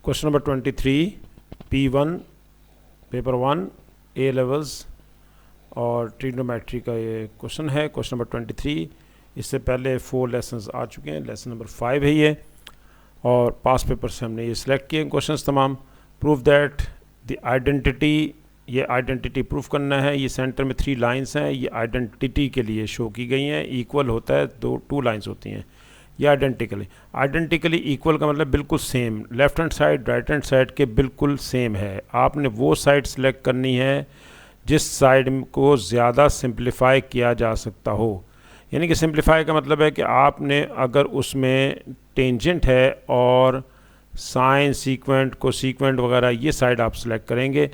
Question number 23 P1 paper 1 A levels और trigonometry का ये क्वेश्चन है। क्वेश्चन नंबर 23, इससे पहले 4 लेसन्स आ चुके हैं, लेसन नंबर 5 है ये, और पास पेपर से हमने ये सिलेक्ट किए क्वेश्चंस तमाम। प्रूव दैट द आइडेंटिटी, ये आइडेंटिटी प्रूफ करना है। ये सेंटर में 3 लाइंस हैं, ये आइडेंटिटी के लिए शो की गई हैं। इक्वल होता है, 2 लाइंस होती हैं। ये आइडेंटिकली इक्वल का मतलब बिल्कुल same, left hand side right hand side के बिल्कुल सेम है। आपने वो साइड सेलेक्ट करनी है जिस साइड को ज़्यादा सिंप्लीफाई किया जा सकता हो। यानी कि सिंप्लीफाई का मतलब है कि आपने अगर उसमें टेंजेंट है और साइन सीक्वेंट को सीक्वेंट वगैरह ये साइड आप सेलेक्ट करेंगे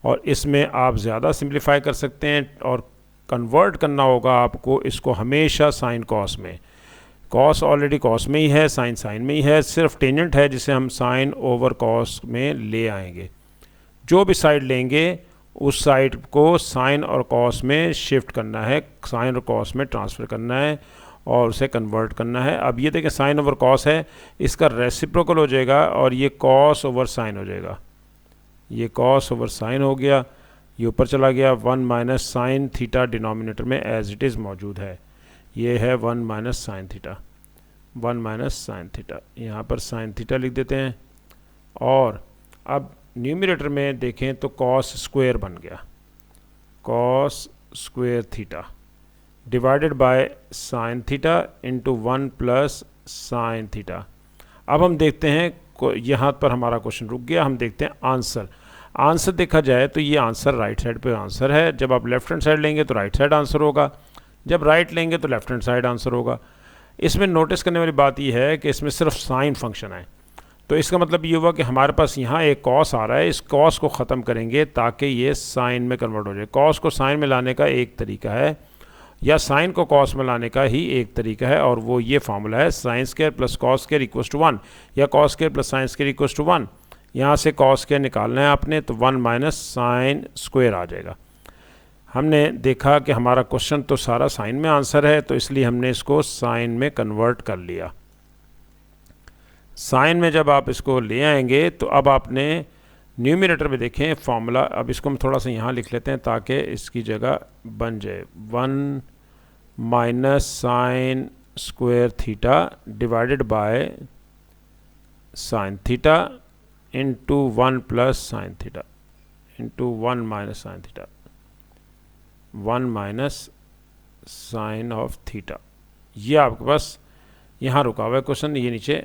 और इसमें आप ज़्यादा सिंप्लीफाई कर सकते हैं और कन्वर्ट करना होगा आपको इसको हमेशा साइन कॉस में। कॉस ऑलरेडी कॉस में ही है, साइन साइन में ही है, सिर्फ टेंजेंट है जिसे हम साइन ओवर कॉस में ले आएंगे। जो भी साइड लेंगे उस साइड को साइन और कॉस में शिफ्ट करना है, साइन और कॉस में ट्रांसफ़र करना है और उसे कन्वर्ट करना है। अब ये देखें साइन ओवर कॉस है, इसका रेसिप्रोकल हो जाएगा और ये कॉस ओवर साइन हो जाएगा। ये कॉस ओवर साइन हो गया, ये ऊपर चला गया। 1 माइनस साइन थीटा डिनोमिनेटर में एज इट इज़ मौजूद है। ये है 1 minus sine theta, 1 minus sine theta, यहाँ पर साइन थीटा लिख देते हैं। और अब न्यूमरेटर में देखें तो कॉस स्क्वायर बन गया, cos square theta divided by sine theta into 1 plus sine theta. अब हम देखते हैं, यहाँ पर हमारा क्वेश्चन रुक गया। हम देखते हैं आंसर देखा जाए तो ये आंसर राइट साइड पे आंसर है। जब आप लेफ्ट हैंड साइड लेंगे तो राइट साइड आंसर होगा, जब राइट लेंगे तो लेफ्ट हैंड साइड आंसर होगा। इसमें नोटिस करने वाली बात यह है कि इसमें सिर्फ साइन फंक्शन है, तो इसका मतलब ये हुआ कि हमारे पास यहाँ एक कॉस आ रहा है, इस कॉस को ख़त्म करेंगे ताकि ये साइन में कन्वर्ट हो जाए। कॉस को साइन में लाने का एक तरीका है, या साइन को कॉस में लाने का ही एक तरीका है, और वो ये फार्मूला है sine square plus cos square equals to 1, या cos square plus sine square equals to 1। यहाँ से कॉस स्क्वायर निकालना है आपने, तो 1 माइनस साइन स्क्वायर आ जाएगा। हमने देखा कि हमारा क्वेश्चन तो सारा साइन में आंसर है, तो इसलिए हमने इसको साइन में कन्वर्ट कर लिया। साइन में जब आप इसको ले आएंगे तो अब आपने न्यूमरेटर में देखें फॉर्मूला, अब इसको हम थोड़ा सा यहाँ लिख लेते हैं ताकि इसकी जगह बन जाए। 1 minus sine square theta divided by sine theta into 1 plus sine theta into 1 minus sine theta, 1 minus sine of theta. ये आपके पास यहाँ रुका हुआ है क्वेश्चन, ये नीचे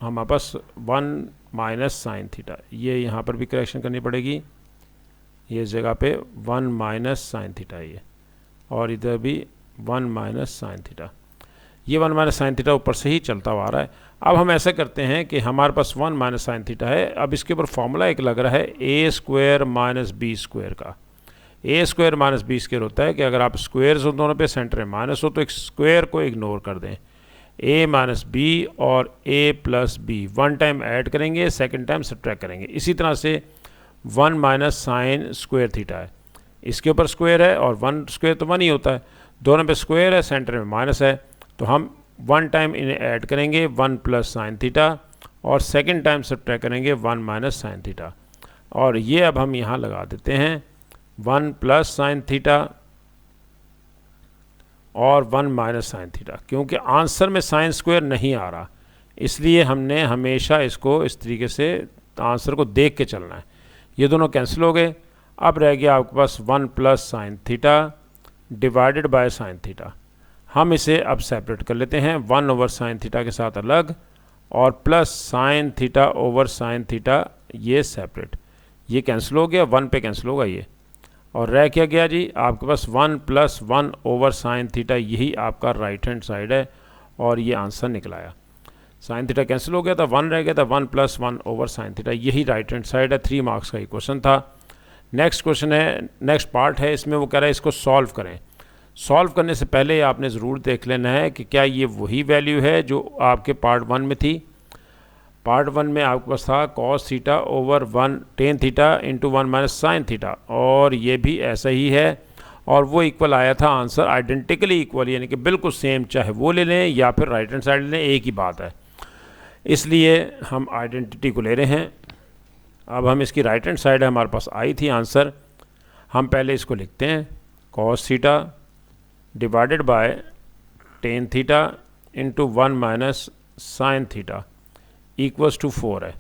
हमारे पास 1 माइनस साइन थीटा, ये यहाँ पर भी करेक्शन करनी पड़ेगी। ये जगह पे 1 माइनस साइन थीटा है ये, और इधर भी 1 माइनस साइन थीटा। ये 1 माइनस साइन थीटा ऊपर से ही चलता हुआ आ रहा है। अब हम ऐसा करते हैं कि हमारे पास 1 माइनस साइन थीटा है, अब इसके ऊपर फॉर्मूला एक लग रहा है ए स्क्वायर माइनस बी स्क्वायर का। ए स्क्वायर माइनस बी स्क्वायर होता है कि अगर आप स्क्वायर्स हो दोनों पे, सेंटर में माइनस हो, तो एक स्क्वायर को इग्नोर कर दें। ए माइनस बी और ए प्लस बी 1 टाइम ऐड करेंगे, सेकंड टाइम सब्ट्रैक्ट करेंगे। इसी तरह से 1 माइनस साइन स्क्वायर थीटा है, इसके ऊपर स्क्वायर है और 1 स्क्वायर तो 1 ही होता है, दोनों पे स्क्वायर है, सेंटर में माइनस है, तो हम 1 टाइम इन्हें ऐड करेंगे 1 प्लस साइन थीटा, और सेकंड टाइम सब्ट्रैक्ट करेंगे 1 माइनस साइन थीटा। और ये अब हम यहाँ लगा देते हैं 1 प्लस साइन थीटा और 1 माइनस साइन थीटा। क्योंकि आंसर में साइन स्क्वायर नहीं आ रहा, इसलिए हमने हमेशा इसको इस तरीके से आंसर को देख के चलना है। ये दोनों कैंसिल हो गए, अब रह गया आपके पास 1 plus sine theta divided by sine theta. हम इसे अब सेपरेट कर लेते हैं, 1 ओवर साइन थीटा के साथ अलग, और plus sine theta over sine theta ये सेपरेट। ये कैंसिल हो गया, 1 पे कैंसिल होगा ये, और रह क्या गया जी आपके पास 1 प्लस 1 ओवर साइन थीटा। यही आपका राइट हैंड साइड है और ये आंसर निकलाया। साइन थीटा कैंसिल हो गया था, 1 रह गया था, 1 प्लस 1 ओवर साइन थीटा, यही राइट हैंड साइड है। 3 मार्क्स का ये क्वेश्चन था। नेक्स्ट क्वेश्चन है, नेक्स्ट पार्ट है, इसमें वो कह रहा है इसको सॉल्व करें। सॉल्व करने से पहले आपने ज़रूर देख लेना है कि क्या ये वही वैल्यू है जो आपके पार्ट 1 में थी। पार्ट 1 में आपके पास था cos theta over 1 ten theta into 1 minus sine theta, और ये भी ऐसा ही है, और वो इक्वल आया था आंसर, आइडेंटिकली इक्वल, यानी कि बिल्कुल सेम, चाहे वो ले लें या फिर राइट हैंड साइड ले लें, एक ही बात है। इसलिए हम आइडेंटिटी को ले रहे हैं। अब हम इसकी राइट हैंड साइड हमारे पास आई थी आंसर, हम पहले इसको लिखते हैं cos theta divided by ten theta into 1 minus sine theta equals to 4 है।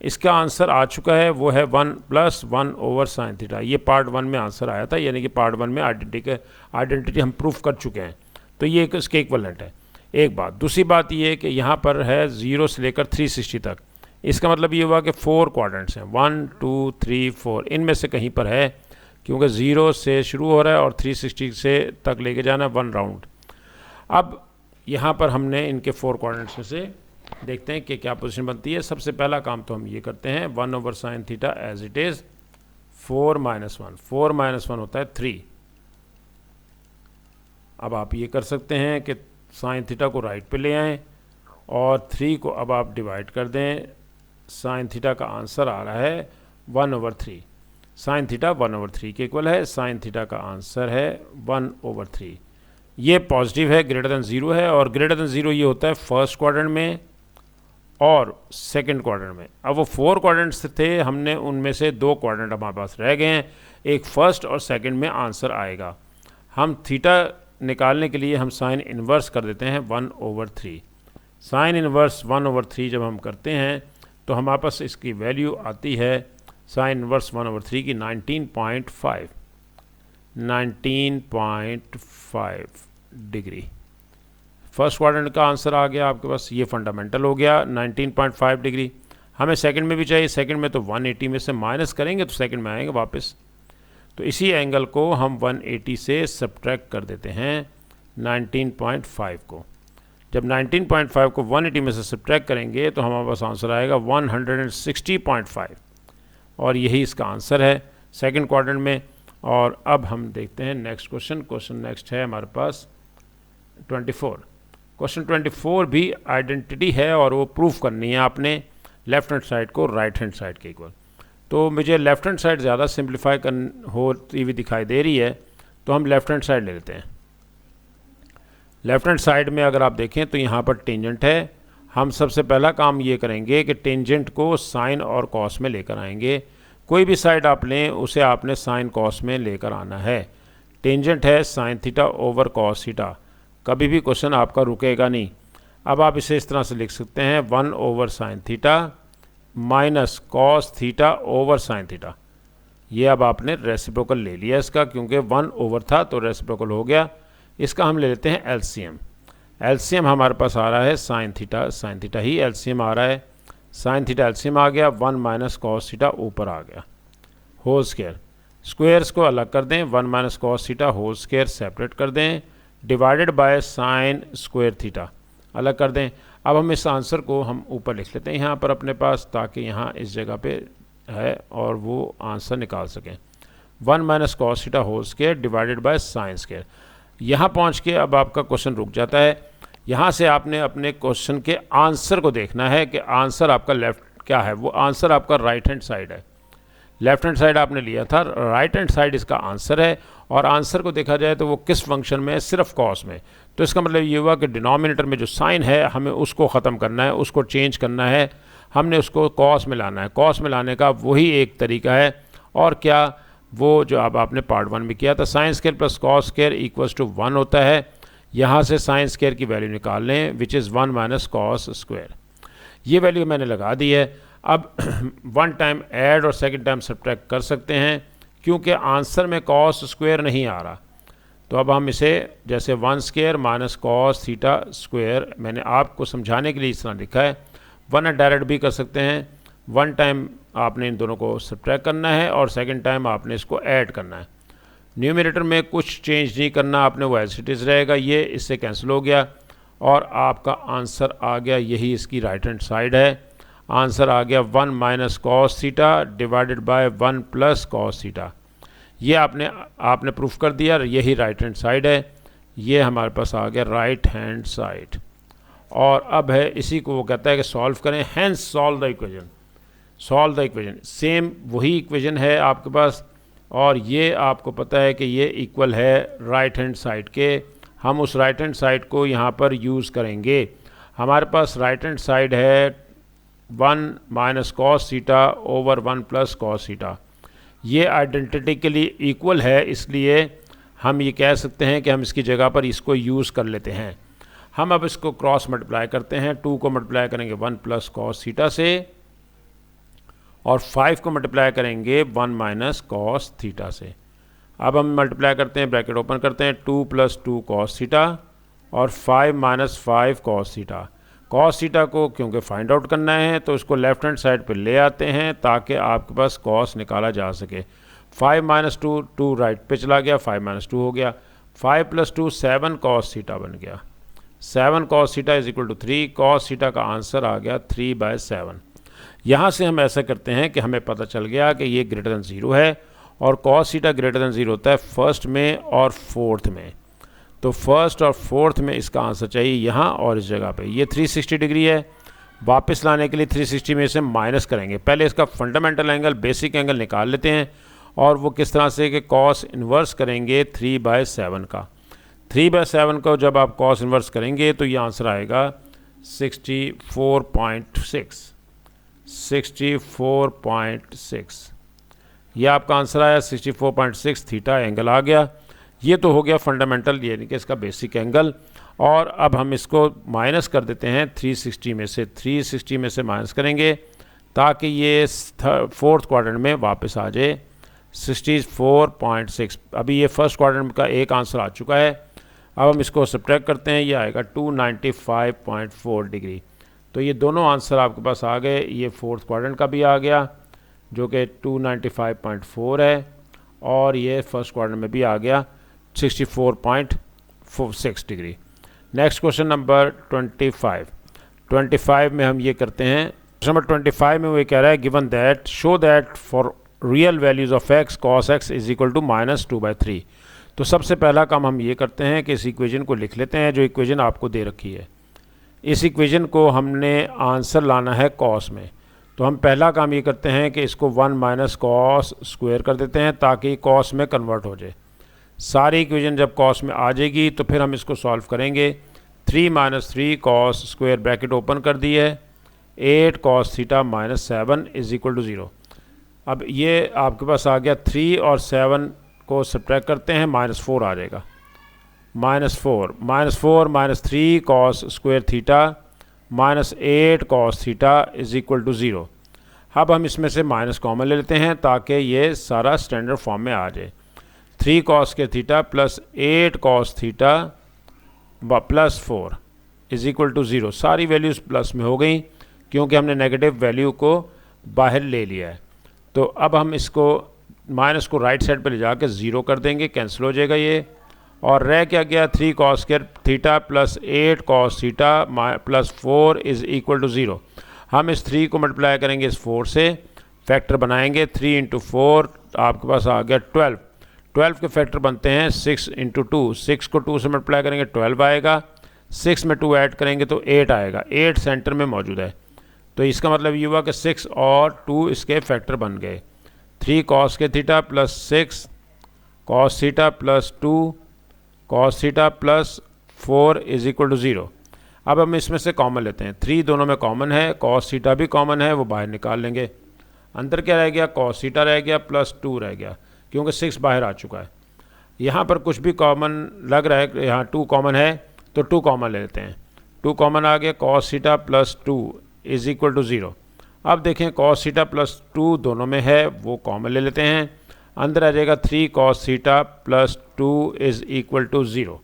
इसका आंसर आ चुका है, वो है 1 + 1 ओवर साइन थीटा। ये पार्ट 1 में आंसर आया था, यानी कि पार्ट 1 में आइडेंटिटी हम प्रूफ कर चुके हैं, तो ये एक इसके इक्वलेंट है। एक बात, दूसरी बात ये है कि यहाँ पर है 0 से लेकर 360 तक, इसका मतलब ये हुआ कि 4 क्वाड्रेंट्स हैं, 1 2 3 4, इनमें से कहीं पर है, क्योंकि 0 से शुरू हो रहा है और 360 से तक लेके जाना है 1 राउंड। अब यहाँ पर हमने इनके 4 क्वाड्रेंट्स में से देखते हैं कि क्या पोजीशन बनती है। सबसे पहला काम तो हम ये करते हैं, 1 over sine theta as it is 4 - 1, 4 - 1 होता है 3। अब आप ये कर सकते हैं कि साइन थीटा को राइट पे ले आएँ और 3 को अब आप डिवाइड कर दें। साइन थीटा का आंसर आ रहा है 1/3। साइन थीटा 1/3 के इक्वल है, साइन थीटा का आंसर है 1/3। ये पॉजिटिव है, ग्रेटर देन 0 है, और ग्रेटर देन 0 ये होता है फर्स्ट क्वाड्रेंट में और सेकंड क्वाड्रेंट में। अब वो 4 क्वाड्रेंट्स थे, हमने उनमें से 2 क्वाड्रेंट हमारे पास रह गए हैं, एक फर्स्ट और सेकंड में आंसर आएगा। हम थीटा निकालने के लिए हम साइन इन्वर्स कर देते हैं 1/3। साइन इन्वर्स 1/3 जब हम करते हैं तो हमारे पास इसकी वैल्यू आती है साइन इन्वर्स 1/3 की 19.5 डिग्री। फर्स्ट क्वाड्रेंट का आंसर आ गया आपके पास, ये फंडामेंटल हो गया 19.5 डिग्री। हमें सेकंड में भी चाहिए, सेकंड में तो 180 में से माइनस करेंगे तो सेकंड में आएंगे वापस, तो इसी एंगल को हम 180 से सब्ट्रैक्ट कर देते हैं 19.5 को। जब 19.5 को 180 में से सब्ट्रैक्ट करेंगे तो हमारे पास आंसर आएगा 160.5, और यही इसका आंसर है सेकंड क्वाड्रेंट में। और अब हम देखते हैं नेक्स्ट क्वेश्चन। क्वेश्चन नेक्स्ट है हमारे पास 24। क्वेश्चन 24 भी आइडेंटिटी है और वो प्रूफ करनी है आपने लेफ्ट हैंड साइड को राइट हैंड साइड के इक्वल। तो मुझे लेफ्ट हैंड साइड ज़्यादा सिंप्लीफाई होती हुई दिखाई दे रही है, तो हम लेफ्ट हैंड साइड ले लेते हैं। लेफ्ट हैंड साइड में अगर आप देखें तो यहाँ पर टेंजेंट है। हम सबसे पहला काम ये करेंगे कि टेंजेंट को साइन और कॉस में लेकर आएंगे। कोई भी साइड आप लें उसे आपने साइन कॉस में लेकर आना है। टेंजेंट है sine theta over cos theta, कभी भी क्वेश्चन आपका रुकेगा नहीं। अब आप इसे इस तरह से लिख सकते हैं 1 over sine theta minus cos theta over sine theta. ये अब आपने रेसिप्रोकल ले लिया इसका, क्योंकि 1 ओवर था तो रेसिप्रोकल हो गया। इसका हम ले लेते हैं एलसीएम। एलसीएम हमारे पास आ रहा है साइन थीटा ही एलसीएम आ रहा है। साइन थीटा एलसीएम आ गया, 1 माइनस कॉस थीटा ऊपर आ गया, होल स्क्वायर। स्क्वायर्स को अलग कर दें, 1 minus cos theta whole square separate कर दें, divided by sine square theta अलग कर दें। अब हम इस आंसर को हम ऊपर लिख लेते हैं यहाँ पर अपने पास, ताकि यहाँ इस जगह पे है और वो आंसर निकाल सकें। 1 minus cos theta whole square divided by sine square. यहाँ पहुँच के अब आपका क्वेश्चन रुक जाता है। यहाँ से आपने अपने क्वेश्चन के आंसर को देखना है कि आंसर आपका लेफ्ट क्या है। वो आंसर आपका राइट हैंड साइड है। लेफ्ट हैंड साइड आपने लिया था, राइट हैंड साइड इसका आंसर है, और आंसर को देखा जाए तो वो किस फंक्शन में है, सिर्फ कॉस में। तो इसका मतलब ये हुआ कि डिनोमिनेटर में जो साइन है हमें उसको ख़त्म करना है, उसको चेंज करना है, हमने उसको कॉस में लाना है। कॉस में लाने का वही एक तरीका है, और क्या, वो जो अब आपने पार्ट 1 में किया था, sine square plus cos square equals to 1 होता है। यहाँ से साइन स्क्वायर की वैल्यू निकाल लें, which is 1 minus cos square. ये वैल्यू मैंने लगा दी है। अब 1 टाइम ऐड और सेकंड टाइम सब्ट्रैक्ट कर सकते हैं, क्योंकि आंसर में कॉस स्क्वायर नहीं आ रहा। तो अब हम इसे जैसे 1 square minus cos theta square, मैंने आपको समझाने के लिए इस तरह लिखा है। 1 डायरेक्ट भी कर सकते हैं। 1 टाइम आपने इन दोनों को सब्ट्रैक्ट करना है और सेकंड टाइम आपने इसको ऐड करना है। न्यूमरेटर में कुछ चेंज नहीं करना आपने, वो एज इट इज़ रहेगा। ये इससे कैंसिल हो गया और आपका आंसर आ गया, यही इसकी राइट हैंड साइड है। आंसर आ गया 1 minus cos theta divided bye 1 plus cos theta. ये आपने प्रूफ कर दिया, यही राइट हैंड साइड है। ये हमारे पास आ गया राइट हैंड साइड। और अब है इसी को वो कहता है कि सॉल्व करें, hence solve the equation. Solve the equation, same वही इक्वेशन है आपके पास, और ये आपको पता है कि ये इक्वल है राइट हैंड साइड के। हम उस राइट हैंड साइड को यहाँ पर यूज़ करेंगे। हमारे पास राइट हैंड साइड है 1 minus cos theta over 1 plus cos theta, ये आइडेंटिकली इक्वल है, इसलिए हम ये कह सकते हैं कि हम इसकी जगह पर इसको यूज़ कर लेते हैं। हम अब इसको क्रॉस मल्टीप्लाई करते हैं। 2 को मल्टीप्लाई करेंगे 1 प्लस कॉस थीटा से और 5 को मल्टीप्लाई करेंगे 1 माइनस कॉस थीटा से। अब हम मल्टीप्लाई करते हैं, ब्रैकेट ओपन करते हैं, 2 प्लस 2 कॉस थीटा और 5 minus 5 cos theta. Cos theta को क्योंकि फाइंड आउट करना है तो इसको लेफ्ट हैंड साइड पे ले आते हैं ताकि आपके पास कॉस निकाला जा सके। 5 माइनस 2, 2 राइट पे चला गया, 5 माइनस 2 हो गया। 5 प्लस 2 7 कॉस थीटा बन गया। 7 cos theta is equal to 3। Cos theta का आंसर आ गया 3/7। यहाँ से हम ऐसा करते हैं कि हमें पता चल गया कि ये ग्रेटर दैन 0 है और कॉस थीटा ग्रेटर दैन 0 होता है फर्स्ट में और फोर्थ में। तो फर्स्ट और फोर्थ में इसका आंसर चाहिए यहाँ और इस जगह पे। ये 360 डिग्री है, वापस लाने के लिए 360 में से माइनस करेंगे। पहले इसका फंडामेंटल एंगल, बेसिक एंगल निकाल लेते हैं और वो किस तरह से कि कॉस इन्वर्स करेंगे 3/7 का। 3/7 को जब आप कॉस इन्वर्स करेंगे तो ये आंसर आएगा 64.6। 64.6 ये आपका आंसर आया। 64.6 थीटा एंगल आ गया। ये तो हो गया फंडामेंटल, यानी कि इसका बेसिक एंगल। और अब हम इसको माइनस कर देते हैं 360 में से। 360 में से माइनस करेंगे ताकि ये फोर्थ क्वाड्रेंट में वापस आ जाए 64.6। अभी ये फर्स्ट क्वाड्रेंट का एक आंसर आ चुका है। अब हम इसको सब्ट्रैक्ट करते हैं, ये आएगा 295.4 डिग्री। तो ये दोनों आंसर आपके पास आ गए। ये फोर्थ क्वाड्रेंट का भी आ गया जो कि 295.4 है और ये फर्स्ट क्वाड्रेंट में भी आ गया 64.6 डिग्री। नेक्स्ट क्वेश्चन नंबर 25 में हम ये करते हैं। क्वेश्चन नंबर 25 में वो ये कह रहा है given that show that for real values of x cos x is equal to -2/3। तो सबसे पहला काम हम ये करते हैं कि इस इक्वेशन को लिख लेते हैं जो इक्वेशन आपको दे रखी है। इस इक्वेशन को हमने आंसर लाना है कॉस में। तो हम पहला काम ये करते हैं कि इसको 1 माइनस कॉस स्क्वायर कर देते हैं ताकि कॉस में कन्वर्ट हो जाए। सारी इक्वेशन जब कॉस में आ जाएगी तो फिर हम इसको सॉल्व करेंगे। 3 minus 3 cos square, bracket open कर दी है, 8 cos theta minus 7 is equal to 0। अब ये आपके पास आ गया। 3 और 7 को सब्ट्रैक्ट करते हैं, -4 आ जाएगा। -4 minus 3 cos square theta minus 8 cos theta is equal to 0। अब हम इसमें से माइनस कॉमन ले लेते हैं ताकि ये सारा स्टैंडर्ड फॉर्म में आ जाए। 3 कॉस के theta plus 8 cos theta plus 4 is equal to 0। सारी वैल्यूज़ प्लस में हो गई क्योंकि हमने नेगेटिव वैल्यू को बाहर ले लिया है। तो अब हम इसको माइनस को राइट साइड पे ले जाके 0 कर देंगे, कैंसिल हो जाएगा ये। और रह क्या गया 3 cos square theta plus 8 cos theta plus 4 is equal to 0। हम इस 3 को मल्टीप्लाई करेंगे इस 4 से, फैक्टर बनाएंगे। 3 इंटू 4 आपके पास आ गया 12। 12 के फैक्टर बनते हैं 6 इंटू 2। 6 को 2 से मल्टीप्लाई करेंगे 12 आएगा। 6 में 2 ऐड करेंगे तो 8 आएगा। 8 सेंटर में मौजूद है। तो इसका मतलब ये हुआ कि 6 और 2 इसके फैक्टर बन गए। 3 कॉस के theta plus 6 cos theta plus 2 cos theta plus 4 is equal to 0। अब हम इसमें से कॉमन लेते हैं। 3 दोनों में कॉमन है, कॉस थीटा भी कॉमन है, वो बाहर निकाल लेंगे। अंदर क्या रह गया, कॉस थीटा रह गया प्लस 2 रह गया क्योंकि 6 बाहर आ चुका है। यहाँ पर कुछ भी कॉमन लग रहा है, यहाँ 2 कॉमन है तो 2 कॉमन ले लेते हैं। 2 कॉमन आ गया, cos theta plus 2 is equal to 0। अब देखें कॉस थीटा प्लस 2 दोनों में है, वो कॉमन ले लेते हैं। अंदर आ जाएगा 3 cos theta plus 2 is equal to 0।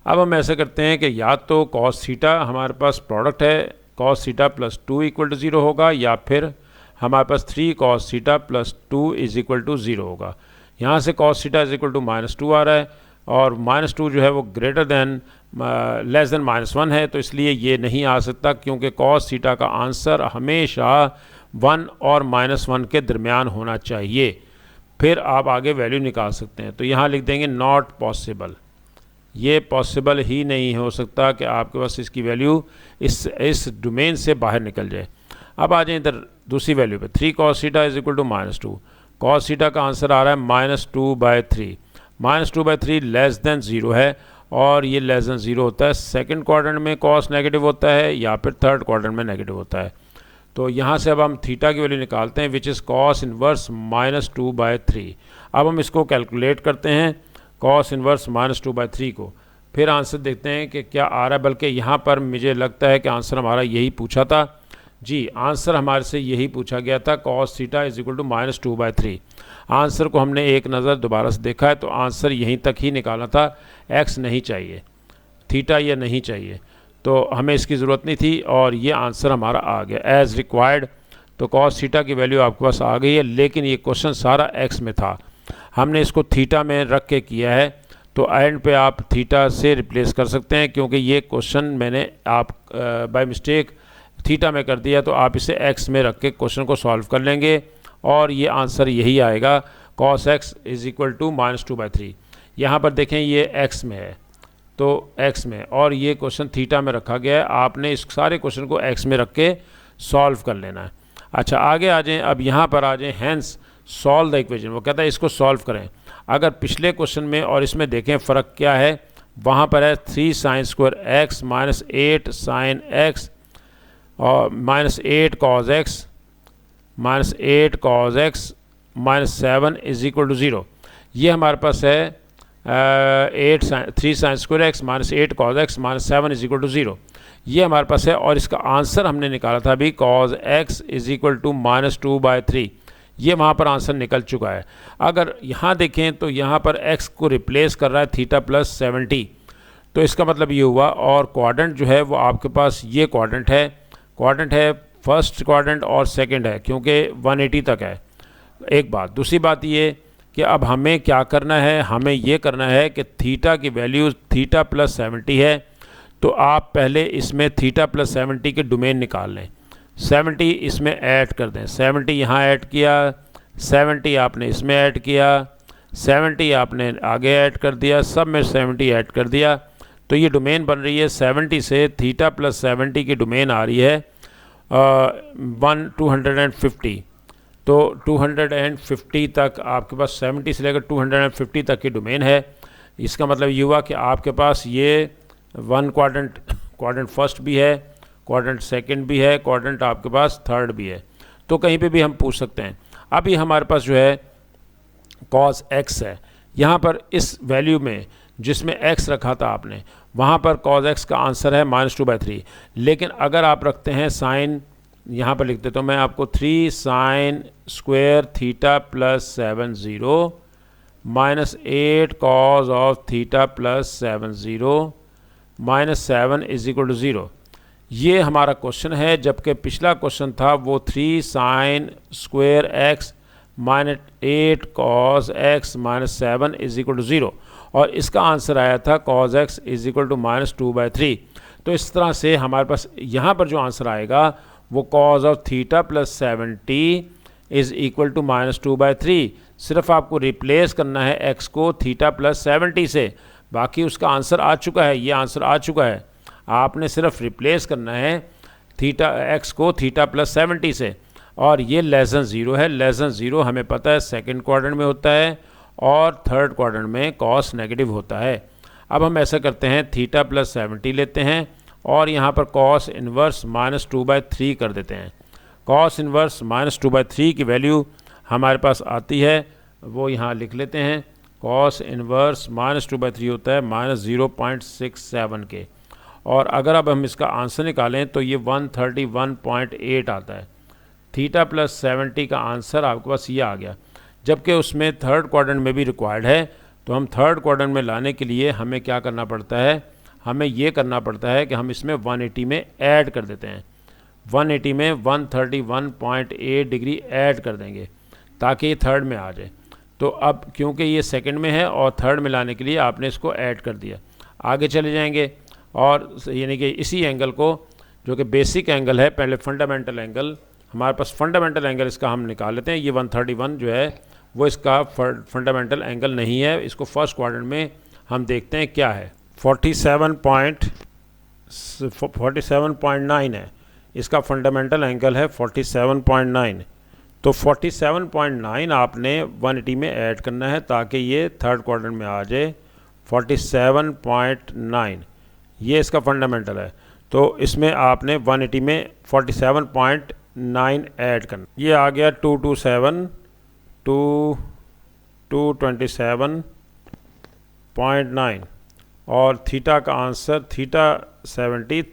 अब हम ऐसा करते हैं कि या तो कॉस थीटा हमारे पास प्रोडक्ट है, cos theta plus 2 equal to 0 होगा, या फिर हमारे पास 3 cos theta plus 2 is equal to 0 होगा। यहाँ से cos theta is equal to -2 आ रहा है और -2 जो है वो ग्रेटर दैन लेस दैन -1 है, तो इसलिए ये नहीं आ सकता क्योंकि कॉस थीटा का आंसर हमेशा 1 और -1 के दरमियान होना चाहिए। फिर आप आगे वैल्यू निकाल सकते हैं। तो यहाँ लिख देंगे नॉट पॉसिबल। ये पॉसिबल ही नहीं हो सकता कि आपके पास इसकी वैल्यू इस डोमेन से बाहर निकल जाए। अब आ जाए इधर दूसरी वैल्यू पे। 3 cos theta is equal to -2। Cos theta का आंसर आ रहा है -2/3। -2/3 लेस दैन 0 है और ये लेस देन 0 होता है। सेकंड क्वाड्रेंट में कॉस नेगेटिव होता है या फिर थर्ड क्वाड्रेंट में नेगेटिव होता है। तो यहाँ से अब हम थीटा की वैल्यू निकालते हैं, विच इज़ कॉस इनवर्स -2/3। अब हम इसको कैलकुलेट करते हैं कॉस इनवर्स -2/3 को, फिर आंसर देखते हैं कि क्या आ रहा है। बल्कि यहाँ पर मुझे लगता है कि आंसर हमारा यही पूछा था। जी, आंसर हमारे से यही पूछा गया था, cos theta is equal to -2/3। Answer को हमने एक नज़र दोबारा से देखा है तो आंसर यहीं तक ही निकाला था, एक्स नहीं चाहिए, थीटा ये नहीं चाहिए, तो हमें इसकी ज़रूरत नहीं थी और ये आंसर हमारा आ गया एज़ रिक्वायर्ड। तो कॉस थीटा की वैल्यू आपके पास आ गई है, लेकिन ये क्वेश्चन सारा एक्स में था, हमने इसको थीटा में रख के किया है। तो एंड पे आप थीटा से रिप्लेस कर सकते हैं, क्योंकि ये क्वेश्चन मैंने आप बाय मिस्टेक थीटा में कर दिया, तो आप इसे एक्स में रख के क्वेश्चन को सॉल्व कर लेंगे और ये आंसर यही आएगा, cos x is equal to -2/3। यहाँ पर देखें ये एक्स में है, तो एक्स में, और ये क्वेश्चन थीटा में रखा गया है। आपने इस सारे क्वेश्चन को एक्स में रख के सॉल्व कर लेना है। अच्छा, आगे आ जाएं, अब यहाँ पर आ जाएं, हैंस सॉल्व द इक्वेशन। वो कहता है इसको सॉल्व करें। अगर पिछले क्वेश्चन में और इसमें देखें फ़र्क क्या है, वहाँ पर है 3 sin² x -8 sin x और -8 cos x -8 cos x -7 is equal to 0। ये हमारे पास है 3 sin² x -8 cos x -7 is equal to 0, ये हमारे पास है। और इसका आंसर हमने निकाला था अभी, cos x is equal to -2/3, ये वहाँ पर आंसर निकल चुका है। अगर यहाँ देखें तो यहाँ पर x को रिप्लेस कर रहा है थीटा प्लस 70, तो इसका मतलब ये हुआ, और क्वाड्रेंट जो है वो आपके पास ये क्वाड्रेंट है फर्स्ट क्वाड्रेंट और सेकंड है, क्योंकि 180 तक है। एक बात, दूसरी बात ये कि अब हमें क्या करना है, हमें ये करना है कि थीटा की वैल्यू थीटा प्लस 70 है, तो आप पहले इसमें थीटा प्लस 70 के डोमेन निकाल लें, 70 इसमें ऐड कर दें, 70 यहाँ ऐड किया, 70 आपने इसमें ऐड किया, 70 आपने आगे ऐड कर दिया, सब में 70 ऐड कर दिया, तो ये डोमेन बन रही है 70 से थीटा प्लस 70 की डोमेन आ रही है 250। तो 250 तक आपके पास 70 से लेकर 250 तक की डोमेन है। इसका मतलब ये हुआ कि आपके पास ये वन क्वाड्रेंट फर्स्ट भी है, क्वाड्रेंट सेकंड भी है, क्वाड्रेंट आपके पास थर्ड भी है, तो कहीं पे भी हम पूछ सकते हैं। अब ये हमारे पास जो है cos x है, यहाँ पर इस वैल्यू में जिसमें x रखा था आपने, वहाँ पर cos x का आंसर है -2/3। लेकिन अगर आप रखते हैं साइन, यहाँ पर लिखते तो मैं आपको 3 sin² theta plus 70 -8 cos of theta plus 70 -7 is equal to 0, ये हमारा क्वेश्चन है। जबकि पिछला क्वेश्चन था वो 3 sin² x -8 cos x -7 is equal to 0, और इसका आंसर आया था cos x is equal to -2/3। तो इस तरह से हमारे पास यहाँ पर जो आंसर आएगा वो cos of theta plus 70 is equal to -2/3। सिर्फ आपको रिप्लेस करना है x को थीटा प्लस 70 से, बाकी उसका आंसर आ चुका है, ये आंसर आ चुका है। आपने सिर्फ रिप्लेस करना है थीटा x को थीटा प्लस 70 से, और ये लेस देन 0 है। लेस देन 0 हमें पता है सेकंड क्वाड्रेंट में होता है और थर्ड क्वाड्रेंट में कॉस नेगेटिव होता है। अब हम ऐसा करते हैं, थीटा प्लस 70 लेते हैं और यहाँ पर कॉस इन्वर्स -2/3 कर देते हैं। कॉस इन्वर्स -2/3 की वैल्यू हमारे पास आती है, वो यहाँ लिख लेते हैं, कॉस इन्वर्स -2/3 होता है -0.67 के, और अगर अब हम इसका आंसर निकालें तो ये 131.8 आता है। थीटा प्लस 70 का आंसर आपके पास ये आ गया, जबकि उसमें थर्ड क्वाड्रेंट में भी रिक्वायर्ड है। तो हम थर्ड क्वाड्रेंट में लाने के लिए हमें क्या करना पड़ता है, हमें ये करना पड़ता है कि हम इसमें 180 में ऐड कर देते हैं, 180 में 131.8 डिग्री ऐड कर देंगे ताकि ये थर्ड में आ जाए। तो अब क्योंकि ये सेकंड में है और थर्ड में लाने के लिए आपने इसको ऐड कर दिया, आगे चले जाएंगे और यानी कि इसी एंगल को जो कि बेसिक एंगल है, पहले फंडामेंटल एंगल, हमारे पास फंडामेंटल एंगल इसका हम निकाल लेते हैं। ये 131 जो है वो इसका फंडामेंटल एंगल नहीं है, इसको फर्स्ट क्वाड्रेंट में हम देखते हैं क्या है। 47.9 है इसका फंडामेंटल एंगल है, 47.9। तो 47.9 आपने 180 में ऐड करना है ताकि ये थर्ड क्वाड्रेंट में आ जाए 47.9, ये इसका फंडामेंटल है। तो इसमें आपने 180 में 47.9 ऐड करना। ये आ गया 227.9 और थीटा का answer theta 70,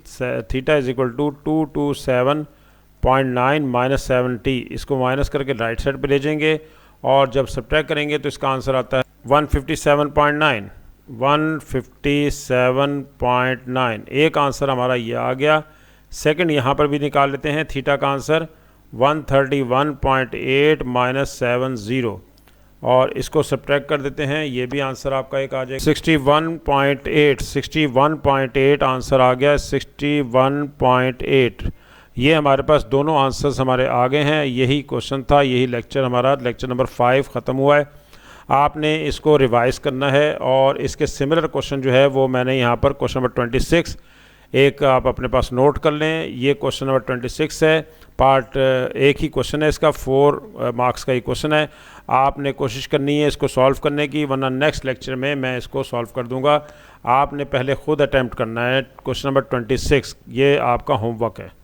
theta is equal to 227.9 minus 70, इसको माइनस करके राइट साइड पे ले जाएंगे और जब सब्ट्रैक्ट करेंगे तो इसका आंसर आता है 157.9। 157.9 एक आंसर हमारा ये आ गया। सेकंड यहाँ पर भी निकाल लेते हैं थीटा का आंसर 131.8 माइनस 70 और इसको सब्ट्रैक्ट कर देते हैं, ये भी आंसर आपका एक आ जाएगा 61.8 आंसर आ गया 61.8। ये हमारे पास दोनों आंसर्स हमारे आ गए हैं। यही क्वेश्चन था, यही लेक्चर हमारा लेक्चर नंबर 5 ख़त्म हुआ है। आपने इसको रिवाइज़ करना है और इसके सिमिलर क्वेश्चन जो है वो मैंने यहाँ पर क्वेश्चन नंबर 26 एक आप अपने पास नोट कर लें। ये क्वेश्चन नंबर 26 है, पार्ट एक ही क्वेश्चन है इसका, 4 मार्क्स का ही क्वेश्चन है। आपने कोशिश करनी है इसको सॉल्व करने की, वरना नेक्स्ट लेक्चर में मैं इसको सॉल्व कर दूंगा। आपने पहले ख़ुद अटैम्प्ट करना है क्वेश्चन नंबर 26, ये आपका होमवर्क है।